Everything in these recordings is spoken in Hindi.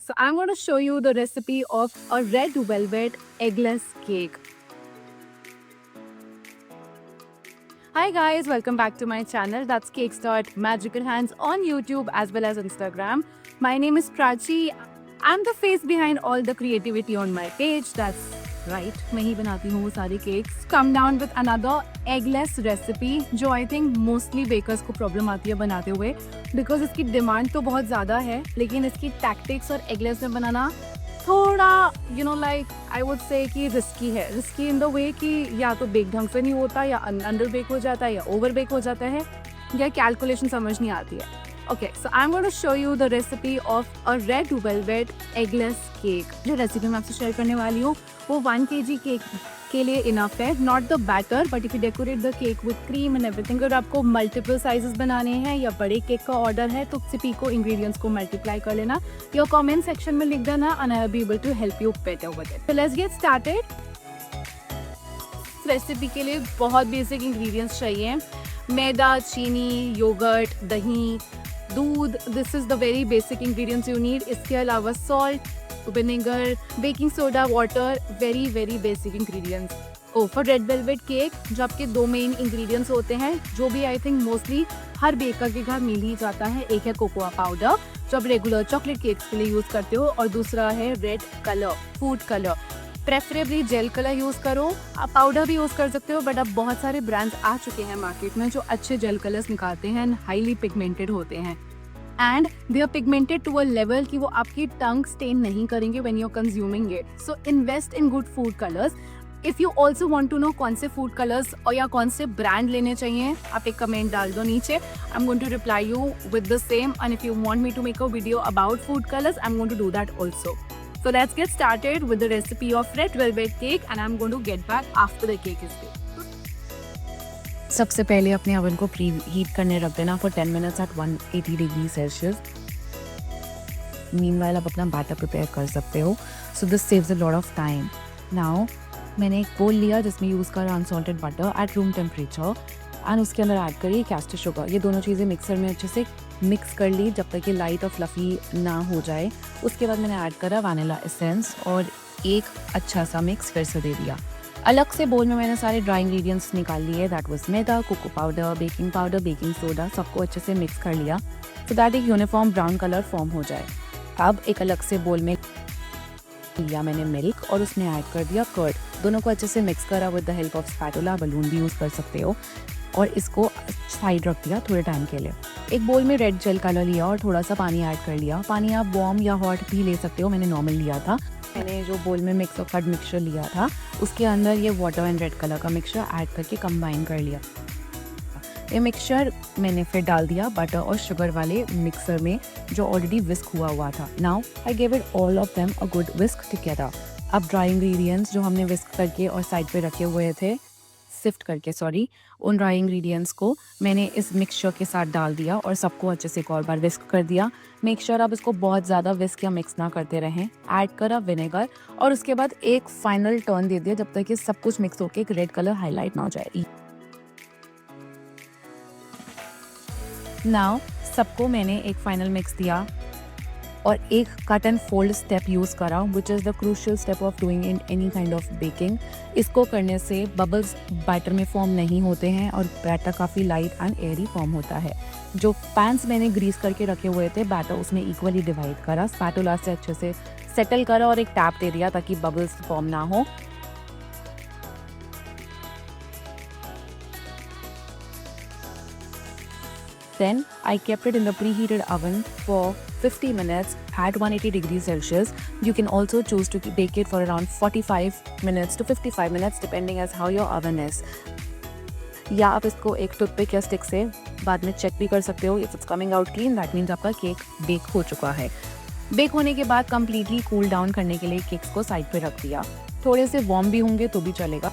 So I'm going to show you the recipe of a red velvet eggless cake. Hi guys, welcome back to my channel. That's Cake Start Magical Hands on YouTube as well as Instagram. My name is Prachi. I'm the face behind all the creativity on my page. That's right. मैं ही बनाती हूँ वो सारी cakes. Come down with another eggless recipe जो I think mostly bakers को problem आती है बनाते हुए because इसकी demand तो बहुत ज़्यादा है लेकिन इसकी tactics और eggless में बनाना थोड़ा लाइक आई वुड से कि रिस्की है. रिस्की इन द वे कि या तो बेक ढंग से नहीं होता या अंडर बेक हो जाता है या ओवर बेक हो जाता है या कैलकुलेशन समझ नहीं आती है. Okay, so I am going to show you the recipe of a red velvet eggless cake. जो रेसिपी मैं आपसे शेयर करने वाली हूँ वो 1 kg केक के लिए इनफ है. Not the batter but if you decorate the cake with cream and everything. अगर आपको मल्टीपल साइजेस बनाने हैं या बड़े केक का ऑर्डर है तो सिर्फ को इंग्रेडिएंट्स को मल्टीप्लाई कर लेना. योर कमेंट सेक्शन में लिख देना and I will be able to help you better with it. So let's get started. Recipe के लिए बहुत बेसिक इंग्रेडिएंट्स चाहिए. मैदा, चीनी, योगर्ट, दही, दूध. This is the very basic ingredients you need. इसके अलावा salt, vinegar, baking soda, water. Very very basic ingredients. For red velvet cake जो आपके 2 मेन इंग्रेडिएंट्स होते हैं जो भी I think mostly her baker के घर मिल ही जाता है. एक है कोकोआ पाउडर जो आप रेगुलर चॉकलेट केक्स के लिए यूज़ करते हो और दूसरा है red colour, food colour. Preferably jail colour use करो. आप पाउडर भी यूज़ कर सकते हो बट अब बहुत सारे ब्रांड्स आ चुके हैं मार्केट में जो अच्छे जेल कलर्स निकालते हैं एंड हाईली पिगमेंटेड होते हैं and they are pigmented to a level कि वो आपकी टंग स्टेन नहीं करेंगे when you are consuming it. So invest in good food colours. If you also want to know कौन से फूड कलर्स और या कौन से ब्रांड लेने चाहिए आप एक कमेंट डाल दो नीचे. I am going to reply you with the same and if you want me to make a video about food colours I am going to do that also. So let's get started with the recipe of red velvet cake and I'm going to get back after the cake is baked. सबसे पहले अपने ओवन को प्री हीट करने रख देना for 10 minutes at 180 degree Celsius. Meanwhile आप अपना बैटर प्रिपेयर कर सकते हो. So this saves a lot of time. Now मैंने एक बोल लिया जिसमें यूज़ करा unsalted butter at room temperature and उसके अंदर ऐड करिए कैस्टर शुगर. ये दोनों चीज़ें मिक्सर में अच्छे से मिक्स कर ली जब तक ये लाइट और फ्लफ़ी ना हो जाए. उसके बाद मैंने ऐड करा वैनिला एसेंस और एक अच्छा सा मिक्स फिर से दे दिया. अलग से बोल में मैंने सारे ड्राई इंग्रेडिएंट्स निकाल लिए. दैट वाज मैदा, कोको पाउडर, बेकिंग सोडा. सबको अच्छे से मिक्स कर लिया सो दैट एक यूनिफॉर्म ब्राउन कलर फॉर्म हो जाए. अब एक अलग से बोल में लिया मैंने मिल्क और उसमें ऐड कर दिया कर्ड. दोनों को अच्छे से मिक्स करा with the help of spatula. Balloon भी यूज़ कर सकते हो और इसको साइड रख दिया थोड़े टाइम के लिए. एक बोल में रेड जेल कलर लिया और थोड़ा सा पानी ऐड कर लिया. पानी आप वार्म या हॉट भी ले सकते हो. मैंने नॉर्मल लिया था. मैंने जो बोल में मिक्स और कर्ड मिक्सचर लिया था उसके अंदर ये वाटर एंड रेड कलर का मिक्सचर ऐड करके कंबाइन कर लिया. ये मिक्सचर मैंने फिर डाल दिया बटर और शुगर वाले मिक्सर में जो ऑलरेडी विस्क हुआ था. Now I give it all of them a good whisk together. अब ड्राई इंग्रेडिएंट्स जो हमने विस्क करके और साइड पे रखे हुए थे सिफ्ट करके उन ड्राई इंग्रेडिएंट्स को मैंने इस मिक्सचर के साथ डाल दिया और सबको अच्छे से एक और बार विस्क कर दिया. मेक श्योर आप इसको बहुत ज़्यादा विस्क या मिक्स ना करते रहें. ऐड करा विनेगर और उसके बाद एक फाइनल टर्न दे दिया जब तक कि सब कुछ मिक्स होकर एक रेड कलर हाईलाइट ना हो जाए. नाउ सबको मैंने एक फाइनल मिक्स दिया और एक cut and fold step use करा which is the crucial step of doing in any kind of baking. इसको करने से बबल्स बैटर में फॉर्म नहीं होते हैं और बैटर काफ़ी लाइट एंड एयरी फॉर्म होता है. जो पैन्स मैंने ग्रीस करके रखे हुए थे बैटर उसमें इक्वली डिवाइड करा. स्पैटुला से अच्छे से सेटल करा और एक टैप दे दिया ताकि बबल्स फॉर्म ना हो. Then I kept it in the preheated oven for 50 minutes at 180 degrees Celsius. You can also choose to bake it for around 45 minutes to 55 minutes depending as how your oven is. या आप इसको एक टूथपिक या स्टिक से बाद में चेक भी कर सकते हो. If it's coming out clean that means आपका केक बेक हो चुका है. बेक होने के बाद कम्प्लीटली कूल डाउन करने के लिए केक्स को साइड पे रख दिया. थोड़े से वार्म भी होंगे तो भी चलेगा.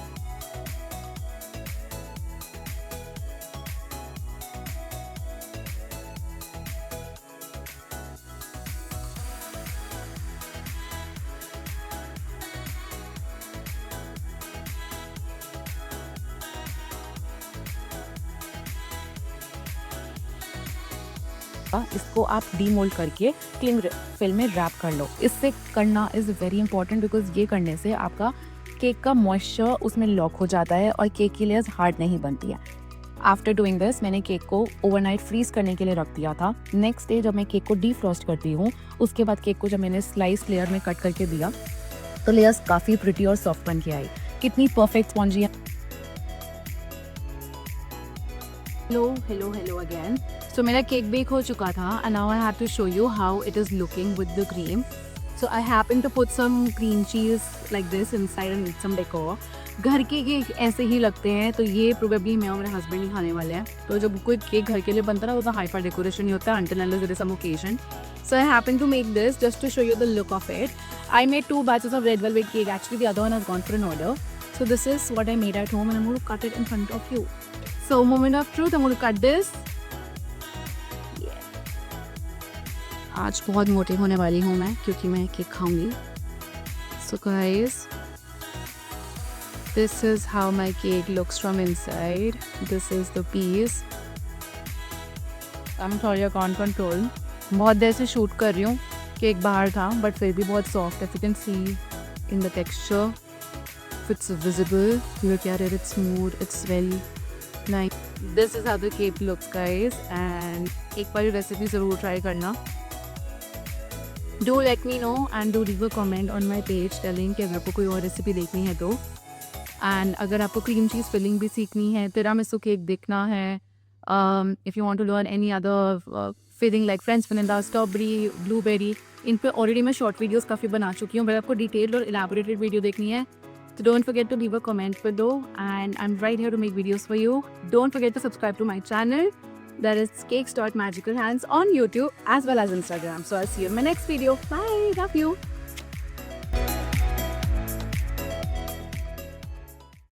इसको आप डीमोल्ड करके क्लिंग फिल्म में रैप कर लो। इससे करना इज़ वेरी इंपॉर्टेंट बिकॉज ये करने से आपका केक का मॉइस्चर उसमें लॉक हो जाता है और केक की लेयर्स हार्ड नहीं बनती है। आफ्टर डूइंग दिस मैंने केक को ओवरनाइट फ्रीज करने के लिए रख दिया था। नेक्स्ट डे जब मैं केक को डीफ्रॉस्ट करती हूँ उसके बाद केक को जब मैंने स्लाइस लेयर में कट करके दिया तो लेयर्स काफ़ी प्रिटी और सॉफ्ट बन के आई। कितनी परफेक्ट स्पॉन्जी है। Hello again. So मेरा केक बेक हो चुका था and now I have to show you how it is looking with the cream. So I happen to put some cream cheese like this inside and some decor. घर के केक ऐसे ही लगते हैं, तो ये प्रोबेबली मैं और मेरे हस्बैंड ही खाने वाले हैं। तो जब कोई केक घर के लिए बनता है ना, वो तो हाई-फाई डेकोरेशन ही होता है until unless there is some occasion. So I happen to make this just to show you the look of it. I made 2 batches of red velvet cake. Actually, the other one has gone for an order. So this is what I made at home and I'm going to cut it in front of you. So moment of truth, I'm going to cut this. आज बहुत मोटी होने वाली हूँ मैं क्योंकि मैं केक खाऊंगी. So guys, this is how my cake looks from inside. This is the piece. I'm sorry, I can't control. बहुत देर से शूट कर रही हूँ. केक बाहर था बट फिर भी बहुत सॉफ्ट है. If you can see in the texture, if it's visible, look at it. It's smooth. It's very nice. This is how the cake looks, guys. And एक बार रेसिपी ज़रूर ट्राई करना. Do let me know and do leave a comment on my page telling कि अगर आपको कोई और रेसिपी देखनी है तो. And अगर आपको क्रीम चीज़ फिलिंग भी सीखनी है, तिरामिसू केक देखना है, if you want to learn any other filling like French vanilla, strawberry, blueberry, इन पे ऑलरेडी मैं शॉर्ट वीडियोस काफ़ी बना चुकी हूँ. अगर आपको डिटेल्ड और इलाबोरेटेड वीडियो देखनी है तो don't forget to leave a comment below and I'm right here to make videos for you. Don't forget to subscribe to my channel. That is Cakes Magical Hands on YouTube as well as Instagram. So I'll see you in my next video. Bye. Love you.